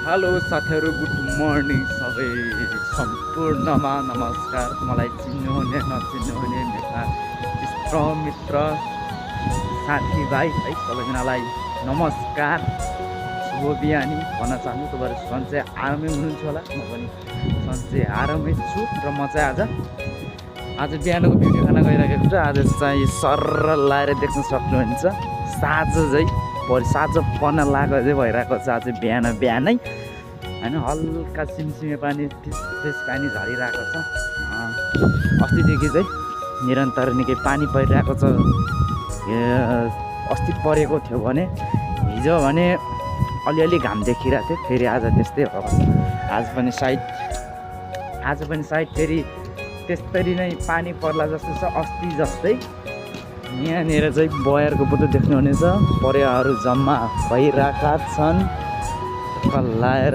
Hello साथीहरू, good morning सबै सम्पूर्णमा नमस्कार। मलाई चिन्नुहुने नचिन्नुहुने मेरा इष्ट मित्र साथीभाइ है सबैजनालाई नमस्कार, शुभ बिहानी भन्न चाहन्छु। तपाईँहरू सन्चै आरामै हुनुहुन्छ होला, म पनि सन्चै आरामै छु। र म चाहिँ आज बिहानको भिडियो खाना गइरहेको छु। आज चाहिँ सरर लाएर देख्न सक्नुहुन्छ, साँझपना लागेको चाहिँ भइरहेको छ। आज बिहानै होइन, हल्का सिमसिमे पानी त्यस पानी झरिरहेको छ। अस्तिदेखि चाहिँ निरन्तर निकै पानी परिरहेको छ। अस्ति परेको थियो भने, हिजो भने अलिअलि घाम देखिरहेको थियो, फेरि आज त्यस्तै भएको छ। आज पनि सायद फेरि त्यस्तरी नै पानी पर्ला जस्तो छ, अस्ति जस्तै। यहाँनिर चाहिँ बयरको बुटो देख्नुहुनेछ, परेवाहरू जम्मा भइरहेका छन् लाएर।